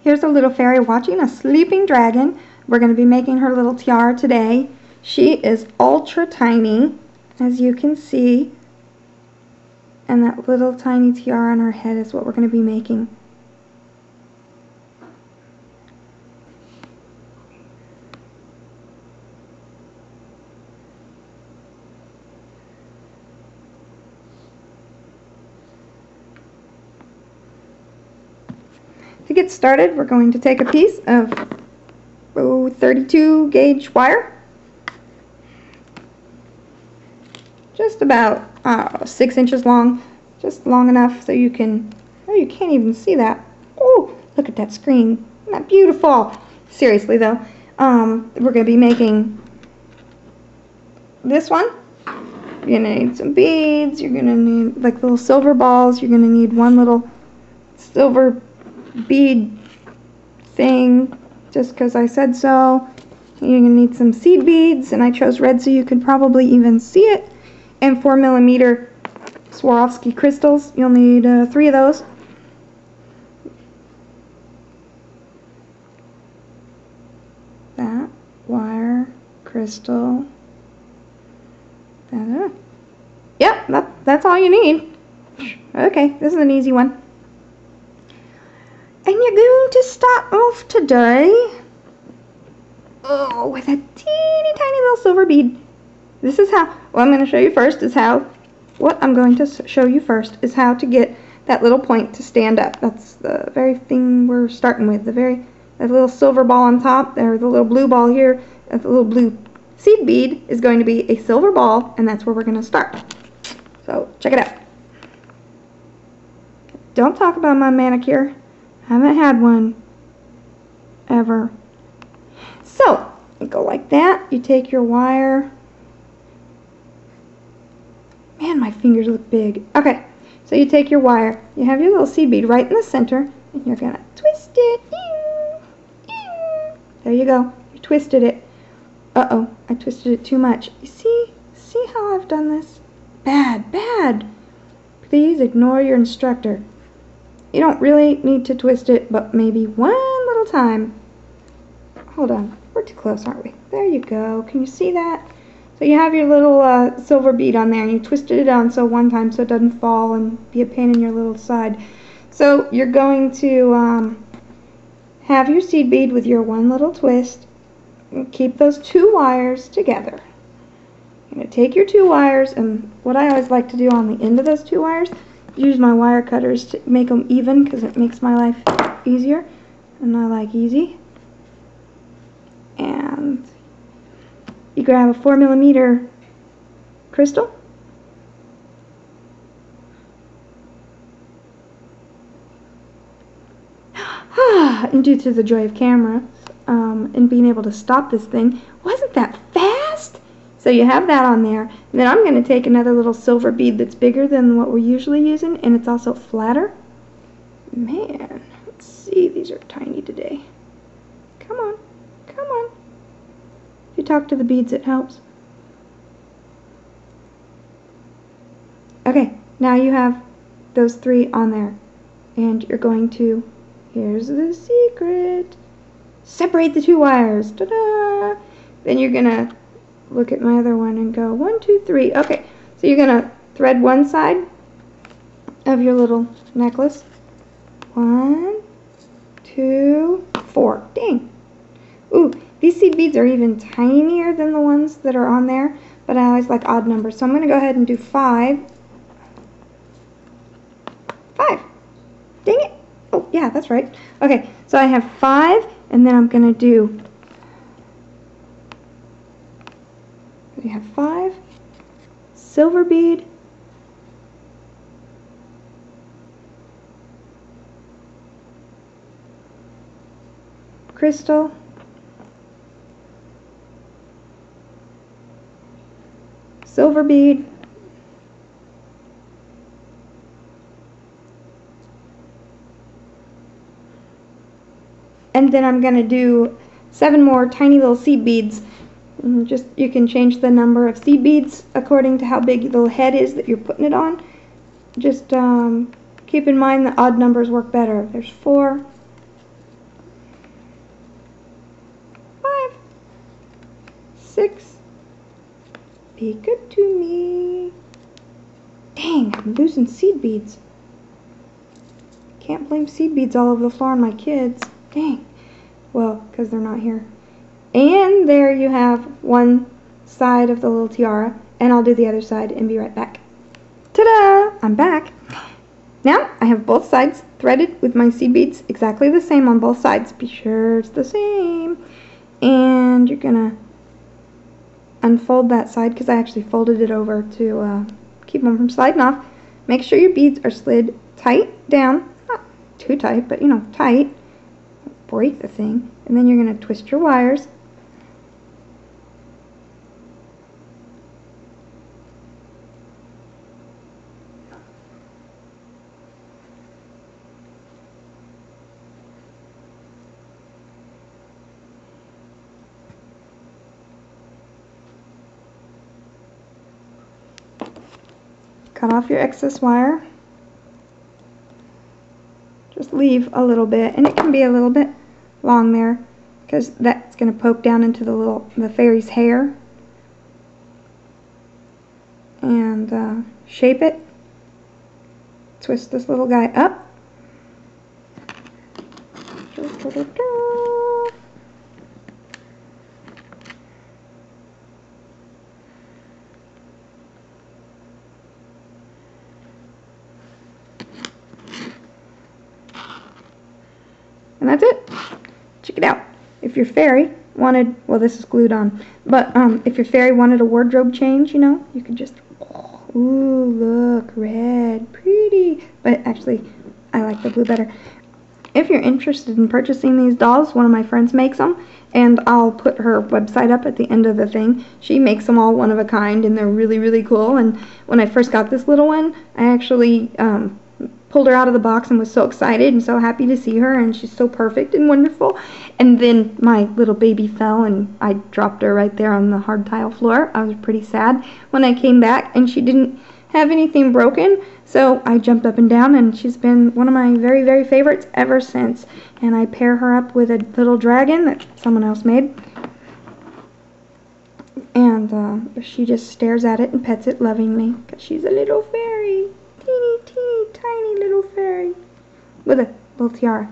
Here's a little fairy watching a sleeping dragon. We're going to be making her little tiara today. She is ultra tiny, as you can see. And that little tiny tiara on her head is what we're going to be making. To get started, we're going to take a piece of 32 gauge wire, just about 6 inches long, just long enough so you can, oh, you can't even see that. Oh, look at that screen. Isn't that beautiful? Seriously though, we're going to be making this one. You're going to need some beads, you're going to need like little silver balls, you're going to need one little silver bead thing just because I said so. You're going to need some seed beads, and I chose red so you could probably even see it, and 4mm Swarovski crystals. You'll need 3 of those. That wire, crystal. Yep, that's all you need. Okay, this is an easy one. And you're going to start off today, with a teeny tiny little silver bead. This is how, what I'm going to show you first is how, to get that little point to stand up. That's the very thing we're starting with. That little silver ball on top, or the little blue ball here, the little blue seed bead is going to be a silver ball, and that's where we're going to start. So, check it out. Don't talk about my manicure. I haven't had one ever. So, you go like that. You take your wire. Man, my fingers look big. Okay, so you take your wire. You have your little seed bead right in the center, and you're going to twist it. There you go. You twisted it. Uh-oh, I twisted it too much. You see how I've done this? Bad, bad. Please ignore your instructor. You don't really need to twist it, but maybe one little time. Hold on, we're too close, aren't we? There you go. Can you see that? So you have your little silver bead on there, and you twisted it on so one time so it doesn't fall and be a pain in your little side. So you're going to have your seed bead with your one little twist, and keep those 2 wires together. You're going to take your 2 wires, and what I always like to do on the end of those 2 wires, use my wire cutters to make them even because it makes my life easier, and I like easy. And you grab a 4mm crystal, and due to the joy of camera and being able to stop this thing, wasn't that fast? So you have that on there, and then I'm going to take another little silver bead that's bigger than what we're usually using, and it's also flatter. Man, let's see, these are tiny today. Come on, come on. If you talk to the beads, it helps. Okay, now you have those 3 on there, and you're going to, here's the secret, separate the 2 wires. Ta-da! Then you're going to look at my other one and go 1, 2, 3. Okay, so you're going to thread one side of your little necklace. 1, 2, 4. Dang. Ooh, these seed beads are even tinier than the ones that are on there, but I always like odd numbers. So I'm going to go ahead and do 5. 5. Dang it. Oh, yeah, that's right. Okay, so I have 5, and then I'm going to do, we have 5, silver bead, crystal, silver bead, and then I'm going to do 7 more tiny little seed beads. Just, you can change the number of seed beads according to how big the little head is that you're putting it on. Just keep in mind the odd numbers work better. There's 4, seed beads. Can't blame seed beads all over the floor on my kids. Dang. Well, because they're not here. And there you have one side of the little tiara, and I'll do the other side and be right back. Ta-da! I'm back. Now I have both sides threaded with my seed beads, exactly the same on both sides. Be sure it's the same. And you're gonna unfold that side, because I actually folded it over to keep them from sliding off. Make sure your beads are slid tight down, not too tight, but you know, tight. Break the thing. And then you're going to twist your wires. Cut off your excess wire. Just leave a little bit, and it can be a little bit long there, because that's going to poke down into the fairy's hair. And shape it. Twist this little guy up. And that's it. Check it out. If your fairy wanted, well, this is glued on, but if your fairy wanted a wardrobe change, you know, you could just, ooh, look, red, pretty. But actually, I like the blue better. If you're interested in purchasing these dolls, one of my friends makes them, and I'll put her website up at the end of the thing. She makes them all one of a kind, and they're really, really cool. And when I first got this little one, I actually pulled her out of the box and was so excited and so happy to see her, and she's so perfect and wonderful. And then my little baby fell, and I dropped her right there on the hard tile floor. I was pretty sad when I came back, and she didn't have anything broken, so I jumped up and down, and she's been one of my very, very favorites ever since. And I pair her up with a little dragon that someone else made, and she just stares at it and pets it lovingly, because she's a little fairy. Teeny, teeny, tiny little fairy with a little tiara.